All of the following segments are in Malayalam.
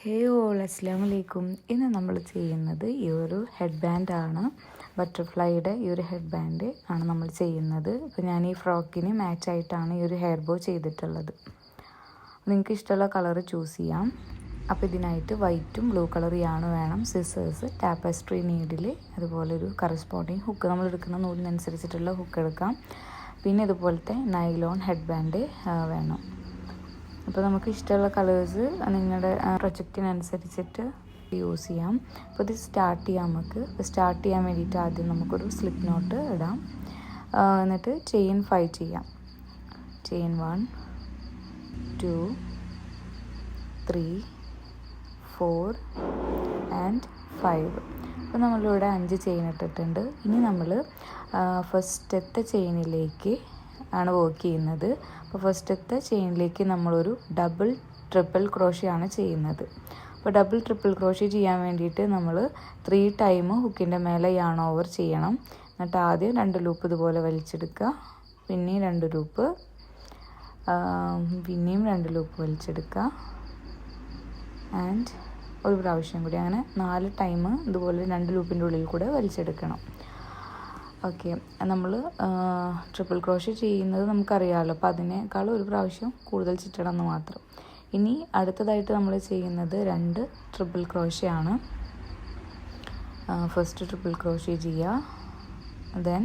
ഹേ ഓൾ അസ്സലാമു അലൈക്കും. ഇന്ന് നമ്മൾ ചെയ്യുന്നത് ഈ ഒരു ഹെഡ് ബാൻഡാണ്. ബട്ടർഫ്ലൈയുടെ ഈ ഒരു ഹെഡ് ബാൻഡ് ആണ് നമ്മൾ ചെയ്യുന്നത്. അപ്പോൾ ഞാൻ ഈ ഫ്രോക്കിന് മാച്ചായിട്ടാണ് ഈ ഒരു ഹെയർ ബോ ചെയ്തിട്ടുള്ളത്. നിങ്ങൾക്ക് ഇഷ്ടമുള്ള കളർ ചൂസ് ചെയ്യാം. അപ്പോൾ ഇതിനായിട്ട് വൈറ്റും ബ്ലൂ കളർ യാണ് വേണം. സിസേഴ്സ്, ടാപ്പസ്ട്രി നീഡിൽ, അതുപോലെ ഒരു കറസ്പോണ്ടിങ് ഹുക്ക്, നമ്മൾ എടുക്കുന്ന നൂലിനനുസരിച്ചിട്ടുള്ള ഹുക്ക് എടുക്കാം. പിന്നെ ഇതുപോലത്തെ നൈലോൺ ഹെഡ് ബാൻഡ് വേണം. അപ്പോൾ നമുക്ക് ഇഷ്ടമുള്ള കളേഴ്സ് നിങ്ങളുടെ പ്രൊജക്റ്റിനനുസരിച്ചിട്ട് യൂസ് ചെയ്യാം. അപ്പോൾ ഇത് സ്റ്റാർട്ട് ചെയ്യാം. സ്റ്റാർട്ട് ചെയ്യാൻ വേണ്ടിയിട്ട് ആദ്യം നമുക്കൊരു സ്ലിപ്പ് നോട്ട് ഇടാം. എന്നിട്ട് ചെയിൻ 5 ചെയ്യാം. Chain 1 2 3 4 and 5. അപ്പോൾ നമ്മളിവിടെ 5 ചെയിൻ ഇട്ടിട്ടുണ്ട്. ഇനി നമ്മൾ ഫസ്റ്റത്തെ ചെയിനിലേക്ക് ആണ് വർക്ക് ചെയ്യുന്നത്. അപ്പോൾ ഫസ്റ്റത്തെ ചെയിനിലേക്ക് നമ്മളൊരു ഡബിൾ ട്രിപ്പിൾ ക്രോഷ്യ ആണ് ചെയ്യുന്നത്. അപ്പോൾ ഡബിൾ ട്രിപ്പിൾ ക്രോഷ്യ ചെയ്യാൻ വേണ്ടിയിട്ട് നമ്മൾ 3 ടൈം ഹുക്കിൻ്റെ മേലെ യാൺ ഓവർ ചെയ്യണം. എന്നിട്ട് ആദ്യം 2 ലൂപ്പ് ഇതുപോലെ വലിച്ചെടുക്കുക, പിന്നെയും 2 ലൂപ്പ്, പിന്നെയും 2 ലൂപ്പ് വലിച്ചെടുക്കുക, ആൻഡ് ഒരു പ്രാവശ്യം കൂടി, അങ്ങനെ 4 ടൈം ഇതുപോലെ 2 ലൂപ്പിൻ്റെ ഉള്ളിൽ കൂടെ വലിച്ചെടുക്കണം. ഓക്കെ, നമ്മൾ ട്രിപ്പിൾ ക്രോഷ്യ ചെയ്യുന്നത് നമുക്കറിയാമല്ലോ. അപ്പോൾ അതിനേക്കാൾ ഒരു പ്രാവശ്യം കൂടുതൽ ചുറ്റണം എന്ന് മാത്രം. ഇനി അടുത്തതായിട്ട് നമ്മൾ ചെയ്യുന്നത് 2 ട്രിപ്പിൾ ക്രോഷ്യ ആണ്. ഫസ്റ്റ് ട്രിപ്പിൾ ക്രോഷ്യ ചെയ്യുക. ദെൻ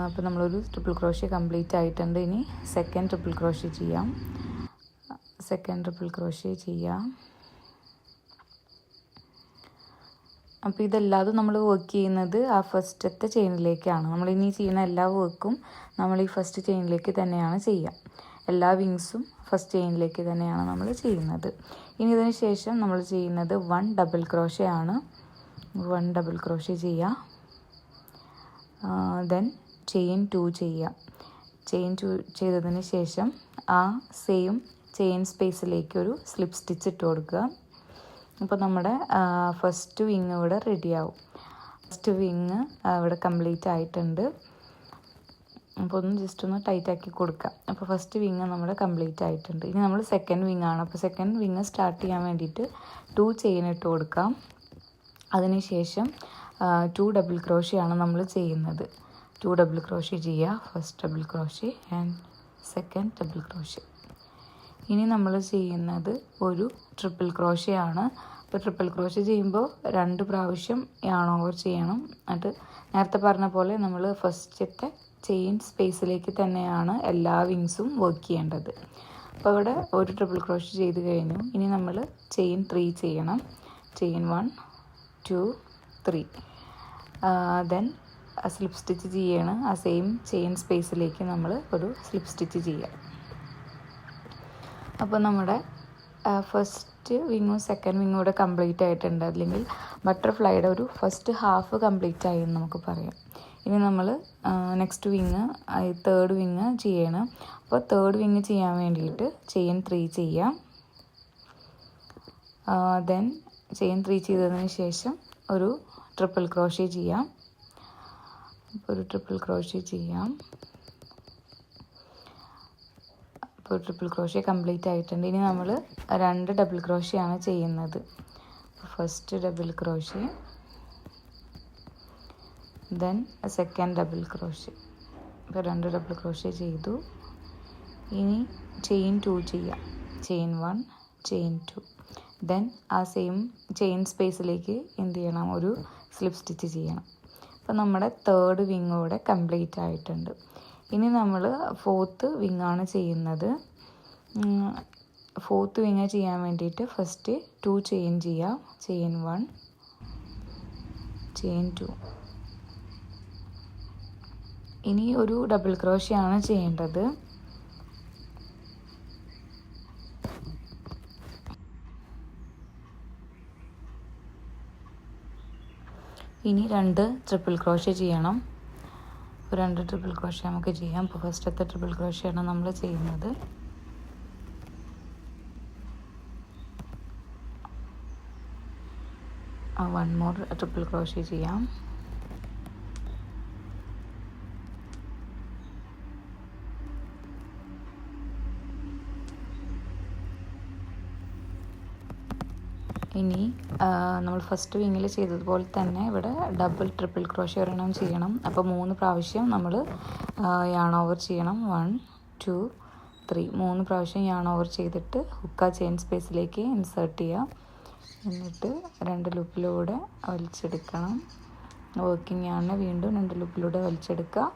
അപ്പോൾ നമ്മളൊരു ട്രിപ്പിൾ ക്രോഷ്യ കംപ്ലീറ്റ് ആയിട്ടുണ്ട്. ഇനി സെക്കൻഡ് ട്രിപ്പിൾ ക്രോഷ്യ ചെയ്യാം. സെക്കൻഡ് ട്രിപ്പിൾ ക്രോഷ്യ ചെയ്യാം. അപ്പോൾ ഇതെല്ലാതും നമ്മൾ വർക്ക് ചെയ്യുന്നത് ആ ഫസ്റ്റത്തെ ചെയിനിലേക്കാണ്. നമ്മളിനി ചെയ്യുന്ന എല്ലാ വർക്കും നമ്മൾ ഈ ഫസ്റ്റ് ചെയിനിലേക്ക് തന്നെയാണ് ചെയ്യുക. എല്ലാ വിങ്സും ഫസ്റ്റ് ചെയിനിലേക്ക് തന്നെയാണ് നമ്മൾ ചെയ്യുന്നത്. ഇനി ഇതിന് ശേഷം നമ്മൾ ചെയ്യുന്നത് 1 ഡബിൾ ക്രോഷ്യ ആണ്. 1 ഡബിൾ ക്രോഷ്യ ചെയ്യുക. ദെൻ ചെയിൻ 2 ചെയ്യുക. ചെയിൻ 2 ചെയ്തതിന് ശേഷം ആ സെയിം ചെയിൻ സ്പേസിലേക്ക് ഒരു സ്ലിപ്പ് സ്റ്റിച്ച് ഇട്ട് കൊടുക്കുക. അപ്പോൾ നമ്മുടെ ഫസ്റ്റ് വിങ് ഇവിടെ റെഡിയാവും. ഫസ്റ്റ് വിങ് ഇവിടെ കംപ്ലീറ്റ് ആയിട്ടുണ്ട്. അപ്പോൾ ജസ്റ്റ് ഒന്ന് ടൈറ്റാക്കി കൊടുക്കാം. അപ്പോൾ ഫസ്റ്റ് വിങ് നമ്മുടെ കംപ്ലീറ്റ് ആയിട്ടുണ്ട്. ഇനി നമ്മൾ സെക്കൻഡ് വിങ് ആണ്. അപ്പോൾ സെക്കൻഡ് വിങ് സ്റ്റാർട്ട് ചെയ്യാൻ വേണ്ടിയിട്ട് 2 ചെയിൻ ഇട്ട് കൊടുക്കാം. അതിനുശേഷം 2 ഡബിൾ ക്രോഷ്യ ആണ് നമ്മൾ ചെയ്യുന്നത്. 2 ഡബിൾ ക്രോഷ്യ ചെയ്യുക. First double crochet and second double crochet. ഇനി നമ്മൾ ചെയ്യുന്നത് ഒരു ട്രിപ്പിൾ ക്രോഷ്യ ആണ്. അപ്പോൾ ട്രിപ്പിൾ ക്രോഷ്യ ചെയ്യുമ്പോൾ 2 പ്രാവശ്യം യാൺ ഓവർ ചെയ്യണം. അത് നേരത്തെ പറഞ്ഞ പോലെ നമ്മൾ ഫസ്റ്റത്തെ ചെയിൻ സ്പേസിലേക്ക് തന്നെയാണ് എല്ലാ വിങ്സും വർക്ക് ചെയ്യേണ്ടത്. അപ്പോൾ ഇവിടെ ഒരു ട്രിപ്പിൾ ക്രോഷ്യ ചെയ്ത് കഴിഞ്ഞു. ഇനി നമ്മൾ ചെയിൻ 3 ചെയ്യണം. ചെയിൻ 1 2 3. ദെൻ സ്ലിപ്പ് സ്റ്റിച്ച് ചെയ്യണം. ആ സെയിം ചെയിൻ സ്പേസിലേക്ക് നമ്മൾ ഒരു സ്ലിപ്പ് സ്റ്റിച്ച് ചെയ്യാം. അപ്പോൾ നമ്മുടെ ഫസ്റ്റ് വിങ്ങും സെക്കൻഡ് വിങ്ങും കൂടെ കംപ്ലീറ്റ് ആയിട്ടുണ്ട്. അല്ലെങ്കിൽ ബട്ടർഫ്ലൈയുടെ ഒരു ഫസ്റ്റ് ഹാഫ് കംപ്ലീറ്റ് ആയി എന്ന് നമുക്ക് പറയാം. ഇനി നമ്മൾ നെക്സ്റ്റ് വിങ്, തേർഡ് വിങ് ചെയ്യണം. അപ്പോൾ തേർഡ് വിങ് ചെയ്യാൻ വേണ്ടിയിട്ട് ചെയിൻ 3 ചെയ്യാം. ദെൻ ചെയിൻ 3 ചെയ്തതിന് ശേഷം ഒരു ട്രിപ്പിൾ ക്രോഷ്യ ചെയ്യാം. ഒരു ട്രിപ്പിൾ ക്രോഷ്യ ചെയ്യാം. ഇപ്പോൾ ട്രിപ്പിൾ ക്രോഷ്യ കംപ്ലീറ്റ് ആയിട്ടുണ്ട്. ഇനി നമ്മൾ 2 ഡബിൾ ക്രോഷ്യ ആണ് ചെയ്യുന്നത്. First double crochet, then second double crochet. ഇപ്പോൾ 2 ഡബിൾ ക്രോഷ്യ ചെയ്തു. ഇനി ചെയിൻ 2 ചെയ്യാം. Chain 1 chain 2. ദെൻ ആ സെയിം ചെയിൻ സ്പേസിലേക്ക് എന്ത് ചെയ്യണം, ഒരു സ്ലിപ്പ് സ്റ്റിച്ച് ചെയ്യണം. അപ്പോൾ നമ്മുടെ തേർഡ് വിങ് കൂടെ കംപ്ലീറ്റ് ആയിട്ടുണ്ട്. ഇനി നമ്മൾ ഫോർത്ത് വിങ്ങാണ് ചെയ്യുന്നത്. ഫോർത്ത് വിങ് ചെയ്യാൻ വേണ്ടിയിട്ട് ഫസ്റ്റ് 2 ചെയിൻ ചെയ്യാം. Chain 1 chain 2. ഇനി ഒരു ഡബിൾ ക്രോഷ്യ ആണ് ചെയ്യേണ്ടത്. ഇനി 2 ട്രിപ്പിൾ ക്രോഷ്യ ചെയ്യണം. 2 ട്രിപ്പിൾ ക്രോഷ്യ നമുക്ക് ചെയ്യാം. അപ്പോൾ ഫസ്റ്റത്തെ ട്രിപ്പിൾ ക്രോഷ്യ ആണ് നമ്മൾ ചെയ്യുന്നത്. വൺ മോർ ട്രിപ്പിൾ ക്രോഷ്യ ചെയ്യാം. ഇനി നമ്മൾ ഫസ്റ്റ് വിങ്ങിൽ ചെയ്തതുപോലെ തന്നെ ഇവിടെ ഡബിൾ ട്രിപ്പിൾ ക്രോഷ്യ ഒരെണ്ണം ചെയ്യണം. അപ്പോൾ 3 പ്രാവശ്യം നമ്മൾ യാൺ ഓവർ ചെയ്യണം. 1 2 3 3 പ്രാവശ്യം യാൺ ഓവർ ചെയ്തിട്ട് ഹുക്ക ചെയിൻ സ്പേസിലേക്ക് ഇൻസേർട്ട് ചെയ്യുക. എന്നിട്ട് 2 ലൂപ്പിലൂടെ വലിച്ചെടുക്കണം. വർക്കിംഗ് യാണിനെ വീണ്ടും 2 ലൂപ്പിലൂടെ വലിച്ചെടുക്കുക.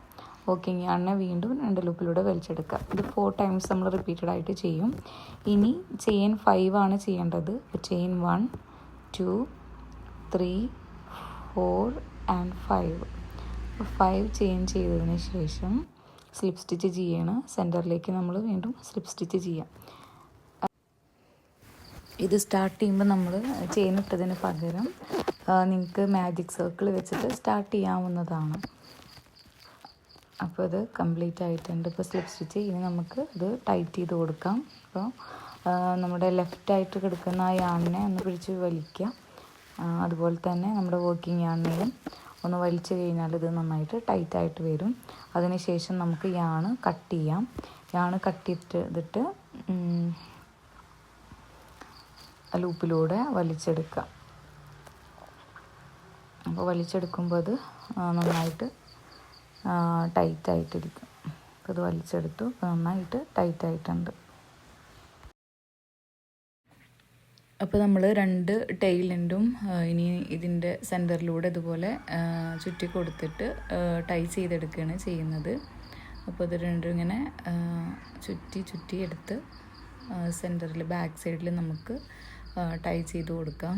വർക്കിംഗ് യാണിനെ വീണ്ടും 2 ലൂപ്പിലൂടെ വലിച്ചെടുക്കുക. ഇത് 4 ടൈംസ് നമ്മൾ റിപ്പീറ്റഡ് ആയിട്ട് ചെയ്യും. ഇനി ചെയിൻ 5 ആണ് ചെയ്യേണ്ടത്. അപ്പോൾ ചെയിൻ 1 2 3 4 ആൻഡ് 5. 5 ചെയിൻ ചെയ്തതിന് ശേഷം സ്ലിപ്പ് സ്റ്റിച്ച് ചെയ്യണം. സെൻറ്ററിലേക്ക് നമ്മൾ വീണ്ടും സ്ലിപ്പ് സ്റ്റിച്ച് ചെയ്യാം. ഇത് സ്റ്റാർട്ട് ചെയ്യുമ്പോൾ നമ്മൾ ചെയിൻ ഇട്ടതിന് പകരം നിങ്ങൾക്ക് മാജിക് സർക്കിൾ വെച്ചിട്ട് സ്റ്റാർട്ട് ചെയ്യാവുന്നതാണ്. അപ്പോൾ ഇത് കംപ്ലീറ്റ് ആയിട്ടുണ്ട്. ഇപ്പോൾ സ്ലിപ്പ് സ്റ്റിച്ച് ഇനി നമുക്ക് ഇത് ടൈറ്റ് ചെയ്ത് കൊടുക്കാം. അപ്പോൾ നമ്മുടെ ലെഫ്റ്റായിട്ട് കിടക്കുന്ന ആ യാണിനെ ഒന്ന് പിടിച്ച് വലിക്കുക. അതുപോലെ തന്നെ നമ്മുടെ വർക്കിംഗ് യാണിനെയും ഒന്ന് വലിച്ചു കഴിഞ്ഞാൽ ഇത് നന്നായിട്ട് ടൈറ്റായിട്ട് വരും. അതിനുശേഷം നമുക്ക് യാണ് കട്ട് ചെയ്യാം. യാണ് കട്ട് ചെയ്തിട്ട് ലൂപ്പിലൂടെ വലിച്ചെടുക്കുക. അപ്പോൾ വലിച്ചെടുക്കുമ്പോൾ അത് നന്നായിട്ട് ടൈറ്റായിട്ടിരിക്കും. അപ്പോൾ ഇത് വലിച്ചെടുത്തു. നന്നായിട്ട് ടൈറ്റായിട്ടുണ്ട്. അപ്പോൾ നമ്മൾ 2 ടെയിൽ എൻഡും ഇനി ഇതിൻ്റെ സെൻറ്ററിലൂടെ ഇതുപോലെ ചുറ്റി കൊടുത്തിട്ട് ടൈ ചെയ്തെടുക്കുകയാണ് ചെയ്യുന്നത്. അപ്പോൾ ഇത് രണ്ടും ഇങ്ങനെ ചുറ്റി എടുത്ത് സെൻറ്ററിൽ ബാക്ക് സൈഡിൽ നമുക്ക് ടൈ ചെയ്ത് കൊടുക്കാം.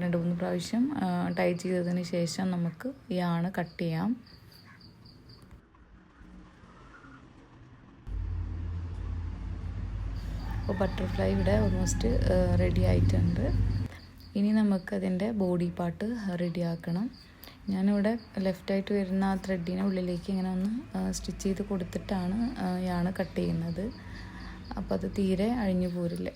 രണ്ട് 3 പ്രാവശ്യം ടൈ ചെയ്തതിന് ശേഷം നമുക്ക് യാണ് കട്ട് ചെയ്യാം. അപ്പോൾ ബട്ടർഫ്ലൈ ഇവിടെ ഓൾമോസ്റ്റ് റെഡി ആയിട്ടുണ്ട്. ഇനി നമുക്കതിൻ്റെ ബോഡി പാർട്ട് റെഡിയാക്കണം. ഞാനിവിടെ ലെഫ്റ്റായിട്ട് വരുന്ന ആ ത്രെഡിനെ ഉള്ളിലേക്ക് ഇങ്ങനെ ഒന്ന് സ്റ്റിച്ച് ചെയ്ത് കൊടുത്തിട്ടാണ് യാണ് കട്ട് ചെയ്യുന്നത്. അപ്പോൾ അത് തീരെ അഴിഞ്ഞു പോരില്ല.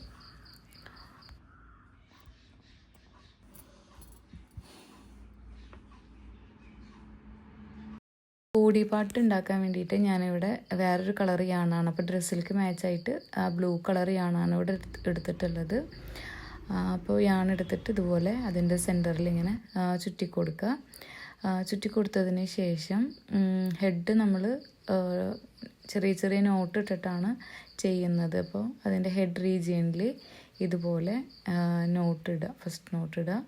ബോഡി പാർട്ട് ഉണ്ടാക്കാൻ വേണ്ടിയിട്ട് ഞാനിവിടെ വേറൊരു കളർ യാണാണ്. അപ്പോൾ ഡ്രസ്സിലേക്ക് മാച്ചായിട്ട് ആ ബ്ലൂ കളർ യാണാണ് ഇവിടെ എടുത്തിട്ടുള്ളത്. അപ്പോൾ യാൺ എടുത്തിട്ട് ഇതുപോലെ അതിൻ്റെ സെൻറ്ററിൽ ഇങ്ങനെ ചുറ്റി കൊടുക്കുക. ചുറ്റി കൊടുത്തതിന് ശേഷം ഹെഡ് നമ്മൾ ചെറിയ നോട്ട് ഇട്ടിട്ടാണ് ചെയ്യുന്നത്. അപ്പോൾ അതിൻ്റെ ഹെഡ് റീജിയനിൽ ഇതുപോലെ നോട്ട് ഇടുക. ഫസ്റ്റ് നോട്ട് ഇടുക,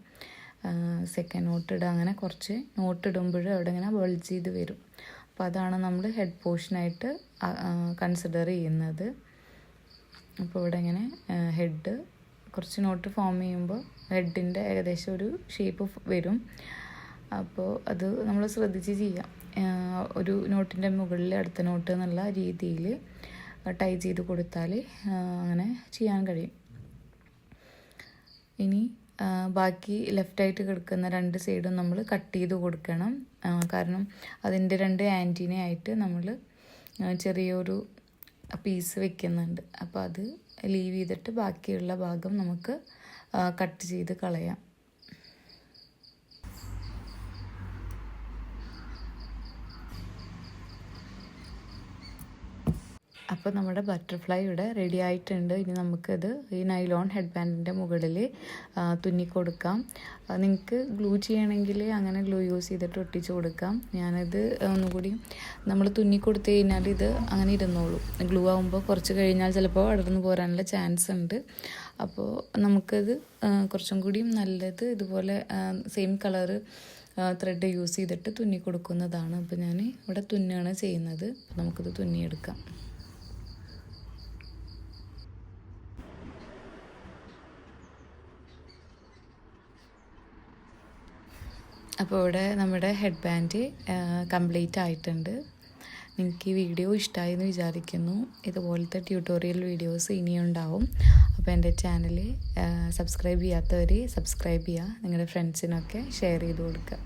സെക്കൻഡ് നോട്ട് ഇടുക. അങ്ങനെ കുറച്ച് നോട്ട് ഇടുമ്പോൾ അവിടെ ഇങ്ങനെ ബൾജ് ചെയ്ത് വരും. അപ്പോൾ അതാണ് നമ്മൾ ഹെഡ് പോർഷനായിട്ട് കൺസിഡർ ചെയ്യുന്നത്. അപ്പോൾ ഇവിടെ ഇങ്ങനെ ഹെഡ് കുറച്ച് നോട്ട് ഫോം ചെയ്യുമ്പോൾ ഹെഡിൻ്റെ ഏകദേശം ഒരു ഷേപ്പ് വരും. അപ്പോൾ അത് നമ്മൾ ശ്രദ്ധിച്ച് ചെയ്യാം. ഒരു നോട്ടിൻ്റെ മുകളിൽ അടുത്ത നോട്ട് എന്നുള്ള രീതിയിൽ ടൈ ചെയ്ത് കൊടുത്താൽ അങ്ങനെ ചെയ്യാൻ കഴിയും. ഇനി ബാക്കി ലെഫ്റ്റായിട്ട് കിടക്കുന്ന 2 സൈഡും നമ്മൾ കട്ട് ചെയ്ത് കൊടുക്കണം. കാരണം അതിൻ്റെ 2 ആൻറ്റിനയായിട്ട് നമ്മൾ ചെറിയൊരു പീസ് വെക്കുന്നുണ്ട്. അപ്പോൾ അത് ലീവ് ചെയ്തിട്ട് ബാക്കിയുള്ള ഭാഗം നമുക്ക് കട്ട് ചെയ്ത് കളയാം. അപ്പോൾ നമ്മുടെ ബട്ടർഫ്ലൈ ഇവിടെ റെഡി ആയിട്ടുണ്ട്. ഇനി നമുക്കത് ഈ നൈലോൺ ഹെഡ് ബാൻഡിൻ്റെ മുകളിൽ തുന്നി കൊടുക്കാം. നിങ്ങൾക്ക് ഗ്ലൂ ചെയ്യണമെങ്കിൽ അങ്ങനെ ഗ്ലൂ യൂസ് ചെയ്തിട്ട് ഒട്ടിച്ച് കൊടുക്കാം. ഞാനത് ഒന്നുകൂടി നമ്മൾ തുന്നി കൊടുത്തു കഴിഞ്ഞാൽ ഇത് അങ്ങനെ ഇരുന്നോളൂ. ഗ്ലൂ ആകുമ്പോൾ കുറച്ച് കഴിഞ്ഞാൽ ചിലപ്പോൾ അടർന്നു പോരാനുള്ള ചാൻസ് ഉണ്ട്. അപ്പോൾ നമുക്കത് കുറച്ചും കൂടി നല്ലത് ഇതുപോലെ സെയിം കളറ് ത്രെഡ് യൂസ് ചെയ്തിട്ട് തുന്നി കൊടുക്കുന്നതാണ്. അപ്പോൾ ഞാൻ ഇവിടെ തുന്നുകയാണ് ചെയ്യുന്നത്. നമുക്കത് തുന്നിയെടുക്കാം. അപ്പോൾ ഇവിടെ നമ്മുടെ ഹെഡ് ബാൻഡ് കംപ്ലീറ്റ് ആയിട്ടുണ്ട്. നിങ്ങൾക്ക് ഈ വീഡിയോ ഇഷ്ടമായി എന്ന് വിചാരിക്കുന്നു. ഇതുപോലത്തെ ട്യൂട്ടോറിയൽ വീഡിയോസ് ഇനിയും ഉണ്ടാവും. അപ്പോൾ എൻ്റെ ചാനൽ സബ്സ്ക്രൈബ് ചെയ്യാത്തവർ സബ്സ്ക്രൈബ് ചെയ്യുക. നിങ്ങളുടെ ഫ്രണ്ട്സിനൊക്കെ ഷെയർ ചെയ്ത് കൊടുക്കുക.